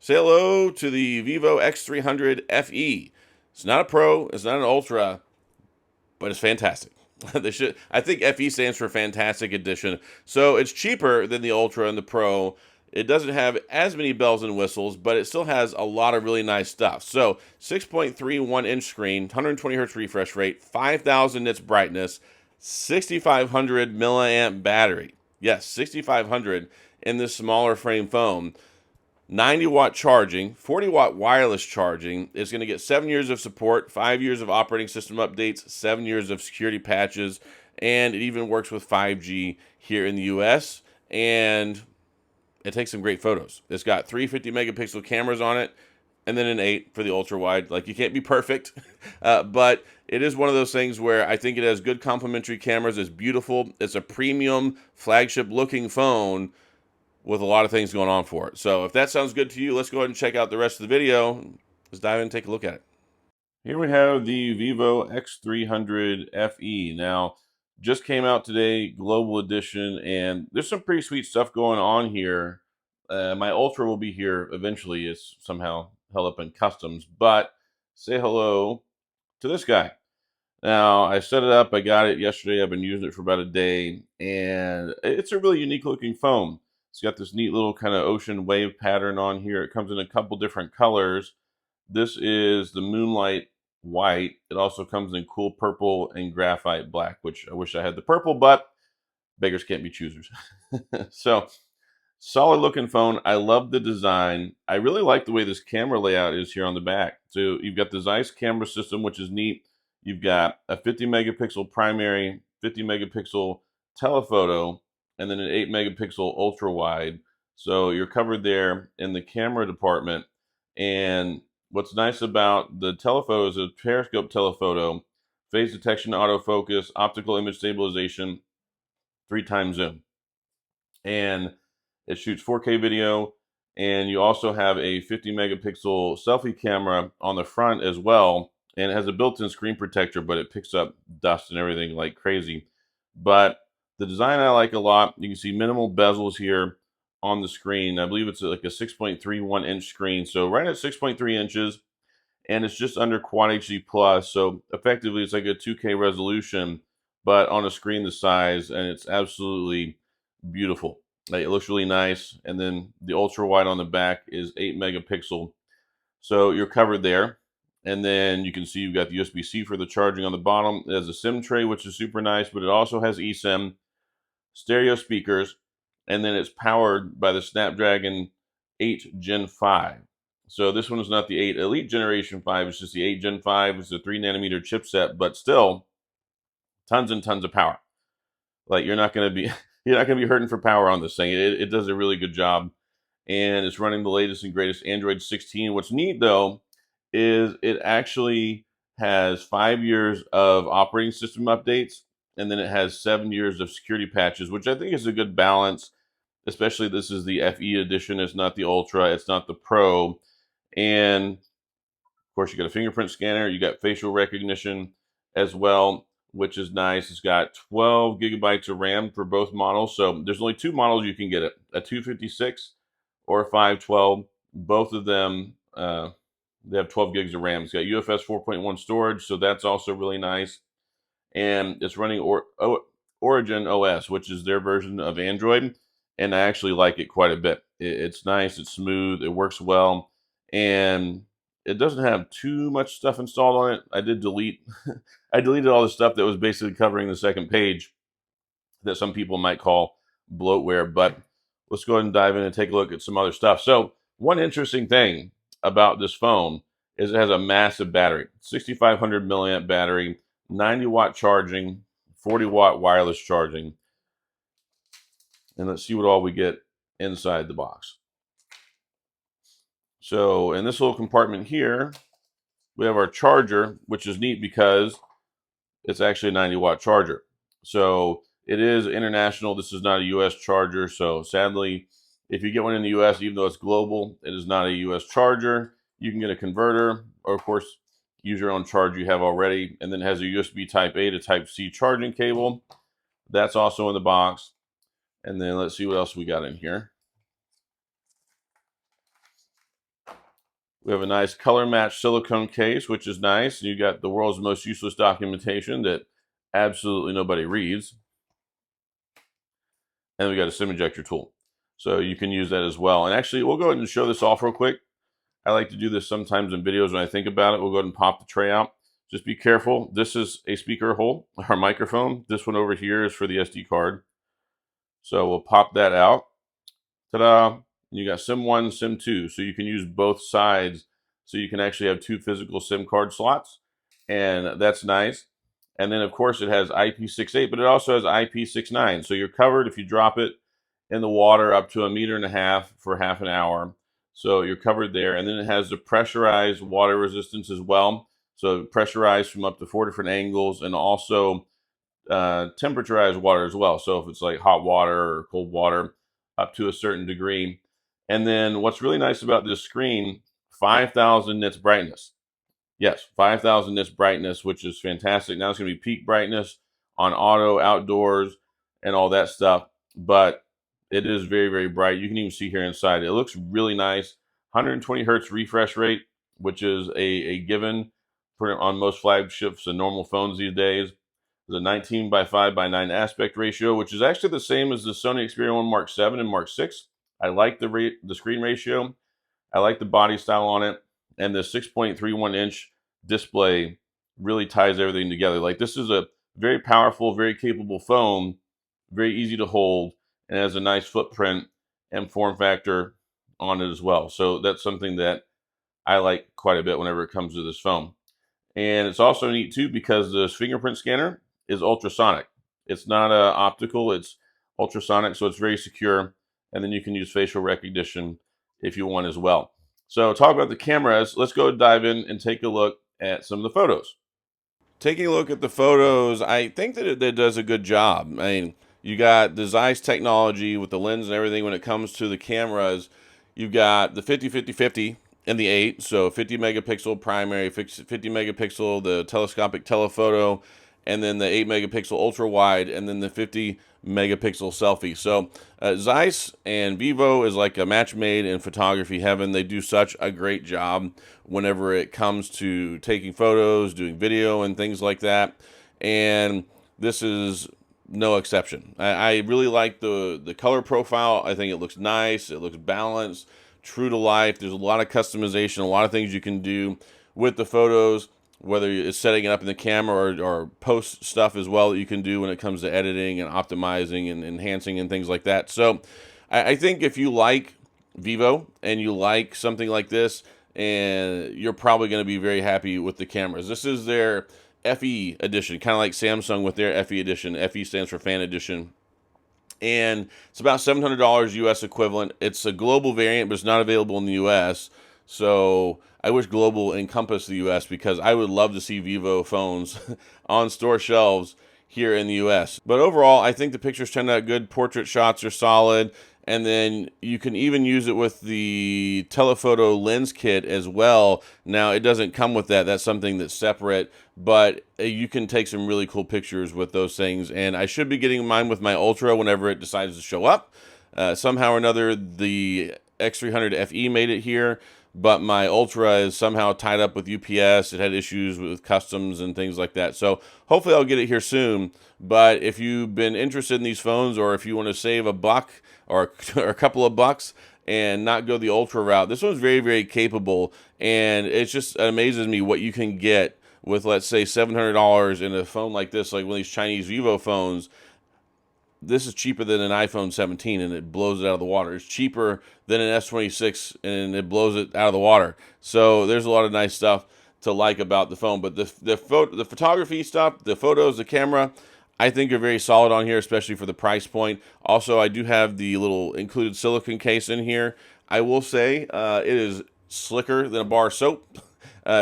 Say hello to the Vivo X300 FE. It's not a Pro, it's not an Ultra, but it's fantastic. I think FE stands for Fantastic Edition. So it's cheaper than the Ultra and the Pro. It doesn't have as many bells and whistles, but it still has a lot of really nice stuff. So 6.31 inch screen, 120 hertz refresh rate, 5,000 nits brightness, 6,500 milliamp battery. Yes, 6,500 in this smaller frame phone. 90-watt charging, 40-watt wireless charging. Is going to get 7 years of support, 5 years of operating system updates, 7 years of security patches, and it even works with 5G here in the US. And it takes some great photos. It's got 350 megapixel cameras on it, and then an 8 for the ultra wide. Like, you can't be perfect, but it is one of those things where I think it has good complementary cameras. It's beautiful. It's a premium flagship looking phone with a lot of things going on for it. So if that sounds good to you, let's go ahead and check out the rest of the video. Let's dive in and take a look at it. Here we have the Vivo X300 FE. Now, just came out today, global edition, and there's some pretty sweet stuff going on here. My Ultra will be here eventually. It's somehow held up in customs, but say hello to this guy. Now, I set it up. I got it yesterday. I've been using it for about a day, and it's a really unique looking phone. It's got this neat little kind of ocean wave pattern on here. It comes in a couple different colors. This is the Moonlight White. It also comes in cool purple and graphite black, which I wish I had the purple, but beggars can't be choosers. So, solid looking phone. I love the design. I really like the way this camera layout is here on the back. So you've got the Zeiss camera system, which is neat. You've got a 50 megapixel primary, 50 megapixel telephoto, and then an 8 megapixel ultra wide. So you're covered there in the camera department. And what's nice about the telephoto is a periscope telephoto, phase detection, autofocus, optical image stabilization, 3x zoom. And it shoots 4K video, and you also have a 50 megapixel selfie camera on the front as well, and it has a built-in screen protector, but it picks up dust and everything like crazy. But the design I like a lot. You can see minimal bezels here on the screen. I believe it's like a 6.31 inch screen, so right at 6.3 inches, and it's just under Quad HD plus. So effectively, it's like a 2K resolution, but on a screen the size, and it's absolutely beautiful. Like, it looks really nice. And then the ultra wide on the back is 8 megapixel. So you're covered there. And then you can see you've got the USB-C for the charging on the bottom. It has a SIM tray, which is super nice, but it also has eSIM, stereo speakers, and then it's powered by the Snapdragon 8 Gen 5. So this one is not the 8 Elite Generation 5, it's just the 8 Gen 5. It's a 3 nanometer chipset, but still tons and tons of power. Like, you're not going to be you're not going to be hurting for power on this thing. It does a really good job, and it's running the latest and greatest Android 16. What's neat though is it actually has 5 years of operating system updates, and then it has 7 years of security patches, which I think is a good balance. Especially, this is the FE edition. It's not the Ultra. It's not the Pro, and of course, you got a fingerprint scanner, you got facial recognition as well, which is nice. It's got 12 gigabytes of RAM for both models. So there's only two models you can get it, a 256 or a 512. Both of them, they have 12 gigs of RAM. It's got UFS 4.1 storage, so that's also really nice. And it's running Origin OS, which is their version of Android. And I actually like it quite a bit. It's nice, it's smooth, it works well. And it doesn't have too much stuff installed on it. I did delete, I deleted all the stuff that was basically covering the second page that some people might call bloatware. But let's go ahead and dive in and take a look at some other stuff. So one interesting thing about this phone is it has a massive battery, 6,500 milliamp battery, 90-watt charging, 40-watt wireless charging. And let's see what all we get inside the box. So in this little compartment here, we have our charger, which is neat because it's actually a 90-watt charger. So it is international. This is not a US charger. So sadly, if you get one in the US, even though it's global, it is not a US charger. You can get a converter, or of course, use your own charger you have already. And then it has a USB Type A to Type C charging cable. That's also in the box. And then let's see what else we got in here. We have a nice color match silicone case, which is nice. You got the world's most useless documentation that absolutely nobody reads. And we got a SIM ejector tool. So you can use that as well. And actually, we'll go ahead and show this off real quick. I like to do this sometimes in videos when I think about it. We'll go ahead and pop the tray out. Just be careful. This is a speaker hole, our microphone. This one over here is for the SD card. So we'll pop that out. Ta-da! You got SIM 1, SIM 2. So you can use both sides. So you can actually have 2 physical SIM card slots. And that's nice. And then, of course, it has IP68, but it also has IP69. So you're covered if you drop it in the water up to 1.5 meters for half an hour. So you're covered there. And then it has the pressurized water resistance as well. So pressurized from up to 4 different angles, and also temperaturized water as well. So if it's like hot water or cold water, up to a certain degree. And then what's really nice about this screen, 5,000 nits brightness. Yes, 5,000 nits brightness, which is fantastic. Now it's going to be peak brightness on auto, outdoors, and all that stuff. But it is very, very bright. You can even see here inside. It looks really nice. 120 hertz refresh rate, which is a given on most flagships and normal phones these days. The 19:5:9 aspect ratio, which is actually the same as the Sony Xperia 1 Mark 7 and Mark 6. I like the screen ratio. I like the body style on it. And the 6.31-inch display really ties everything together. Like, this is a very powerful, very capable phone, very easy to hold, and has a nice footprint and form factor on it as well. So that's something that I like quite a bit whenever it comes to this phone. And it's also neat too because the fingerprint scanner is ultrasonic. It's not optical, it's ultrasonic, so it's very secure. And then you can use facial recognition if you want as well. So talk about the cameras. Let's go dive in and take a look at some of the photos. Taking a look at the photos, I think that it does a good job. I mean, you got the Zeiss technology with the lens and everything when it comes to the cameras. You've got the 50-50-50 and the 8, so 50 megapixel primary, 50 megapixel, the telescopic telephoto, and then the 8 megapixel ultra wide, and then the 50 megapixel selfie. So Zeiss and Vivo is like a match made in photography heaven. They do such a great job whenever it comes to taking photos, doing video, and things like that. And this is no exception. I really like the color profile. I think it looks nice. It looks balanced, true to life. There's a lot of customization, a lot of things you can do with the photos, whether it's setting it up in the camera or post stuff as well that you can do when it comes to editing and optimizing and enhancing and things like that. So I think if you like Vivo and you like something like this, and you're probably going to be very happy with the cameras. This is their FE edition, kind of like Samsung with their FE edition. FE stands for Fan Edition. And it's about $700 US equivalent. It's a global variant, but it's not available in the US. So I wish global encompassed the US, because I would love to see Vivo phones on store shelves here in the US. But overall, I think the pictures turned out good. Portrait shots are solid. And then you can even use it with the telephoto lens kit as well. Now, it doesn't come with that. That's something that's separate. But you can take some really cool pictures with those things. And I should be getting mine with my Ultra whenever it decides to show up. Somehow or another, the X300 FE made it here, but my Ultra is somehow tied up with UPS. It had issues with customs and things like that. So hopefully I'll get it here soon. But if you've been interested in these phones, or if you want to save a buck or a couple of bucks and not go the Ultra route, this one's very, very capable. And it just amazes me what you can get with, let's say, $700 in a phone like this, like one of these Chinese Vivo phones. This is cheaper than an iPhone 17, and it blows it out of the water. It's cheaper than an S26, and it blows it out of the water. So there's a lot of nice stuff to like about the phone. But the photography stuff, the photos, the camera, I think are very solid on here, especially for the price point. Also, I do have the little included silicone case in here. I will say it is slicker than a bar of soap.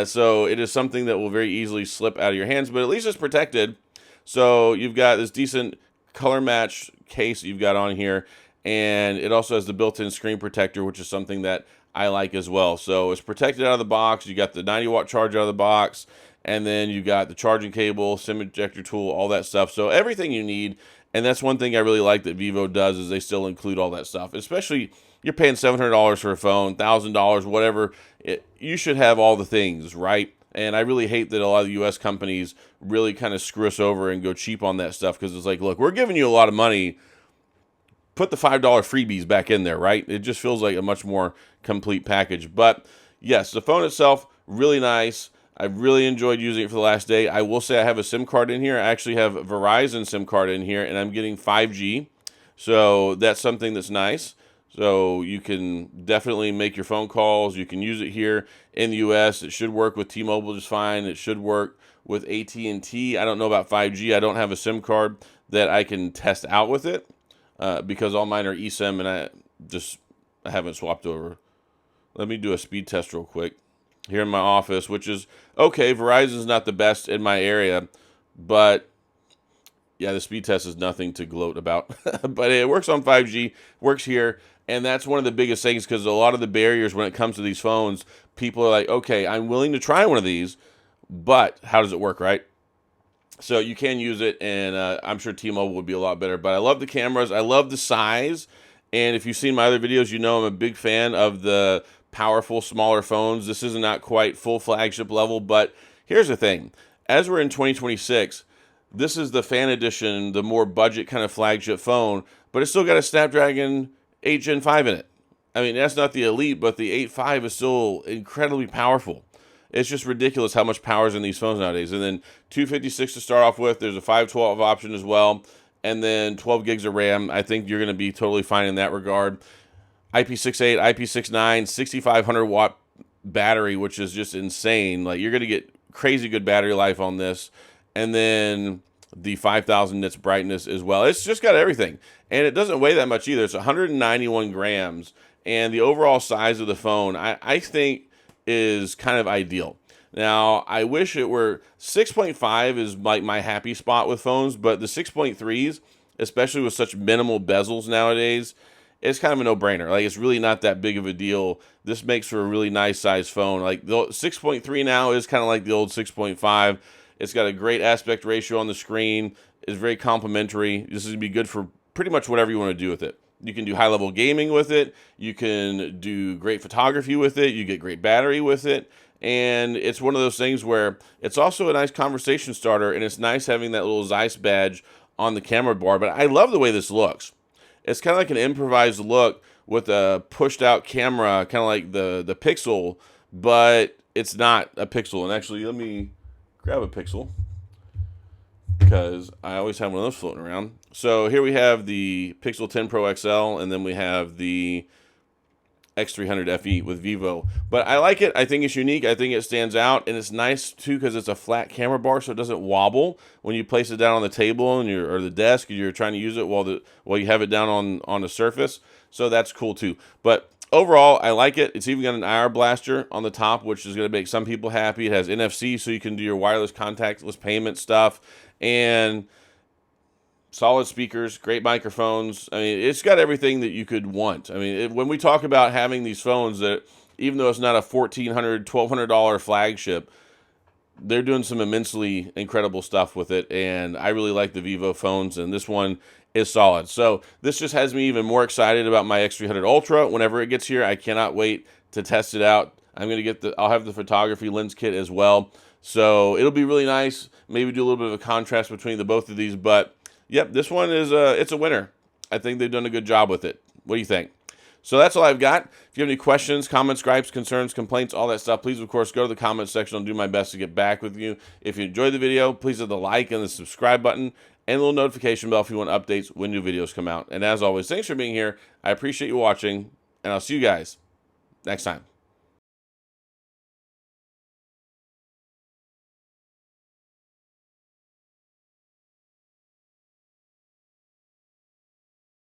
So it is something that will very easily slip out of your hands, but at least it's protected. So you've got this decent color match case you've got on here, and it also has the built-in screen protector, which is something that I like as well. So it's protected out of the box. You got the 90-watt charge out of the box, and then you got the charging cable, SIM ejector tool, all that stuff. So everything you need. And that's one thing I really like that Vivo does, is they still include all that stuff, especially you're paying $700 for a phone, $1,000, whatever. You should have all the things, right? And I really hate that a lot of the U.S. companies really kind of screw us over and go cheap on that stuff, because it's like, look, we're giving you a lot of money. Put the $5 freebies back in there, right? It just feels like a much more complete package. But yes, the phone itself, really nice. I really enjoyed using it for the last day. I will say I have a SIM card in here. I actually have a Verizon SIM card in here, and I'm getting 5G. So that's something that's nice. So you can definitely make your phone calls. You can use it here in the U.S. It should work with T-Mobile just fine. It should work with AT&T. I don't know about 5G. I don't have a SIM card that I can test out with it because all mine are eSIM, and I haven't swapped over. Let me do a speed test real quick here in my office, which is okay. Verizon's not the best in my area, but yeah, the speed test is nothing to gloat about. But it works on 5G, works here, and that's one of the biggest things, because a lot of the barriers when it comes to these phones, people are like, okay, I'm willing to try one of these, but how does it work, right? So you can use it, and I'm sure T-Mobile would be a lot better. But I love the cameras. I love the size. And if you've seen my other videos, you know I'm a big fan of the powerful, smaller phones. This is not quite full flagship level, but here's the thing. As we're in 2026, this is the fan edition, the more budget kind of flagship phone, but it's still got a Snapdragon 8 Gen 5 in it. I mean, that's not the Elite, but the 8.5 is still incredibly powerful. It's just ridiculous how much power is in these phones nowadays. And then 256 to start off with. There's a 512 option as well. And then 12 gigs of RAM. I think you're going to be totally fine in that regard. IP68, IP69, 6,500 watt battery, which is just insane. Like, you're going to get crazy good battery life on this. And then the 5,000 nits brightness as well. It's just got everything. And it doesn't weigh that much either. It's 191 grams. And the overall size of the phone, I think, is kind of ideal. Now, I wish it were 6.5 is like my happy spot with phones, but the 6.3s, especially with such minimal bezels nowadays, it's kind of a no-brainer. Like, it's really not that big of a deal. This makes for a really nice size phone. Like, the 6.3 now is kind of like the old 6.5. It's got a great aspect ratio on the screen. It's very complimentary. This is going to be good for pretty much whatever you want to do with it. You can do high-level gaming with it. You can do great photography with it. You get great battery with it. And it's one of those things where it's also a nice conversation starter, and it's nice having that little Zeiss badge on the camera bar. But I love the way this looks. It's kind of like an improvised look with a pushed-out camera, kind of like the Pixel, but it's not a Pixel. And actually, let me grab a Pixel, because I always have one of those floating around. So here we have the Pixel 10 Pro XL, and then we have the x300 FE with Vivo. But I like it. I think it's unique. I think it stands out, and it's nice too because it's a flat camera bar, so it doesn't wobble when you place it down on the table and or the desk, and you're trying to use it while you have it down on the surface. So that's cool too. But overall, I like it. It's even got an IR blaster on the top, which is going to make some people happy. It has NFC, so you can do your wireless contactless payment stuff, and solid speakers, great microphones. I mean, it's got everything that you could want. I mean, when we talk about having these phones that, even though it's not a $1,400, $1,200 flagship, they're doing some immensely incredible stuff with it, and I really like the Vivo phones, and this one is solid. So this just has me even more excited about my X300 Ultra. Whenever it gets here, I cannot wait to test it out. I'm going to get I'll have the photography lens kit as well. So it'll be really nice. Maybe do a little bit of a contrast between the both of these, but yep, this one is it's a winner. I think they've done a good job with it. What do you think? So that's all I've got. If you have any questions, comments, gripes, concerns, complaints, all that stuff, please, of course, go to the comments section. I'll do my best to get back with you. If you enjoyed the video, please hit the like and the subscribe button and a little notification bell if you want updates when new videos come out. And as always, thanks for being here. I appreciate you watching, and I'll see you guys next time.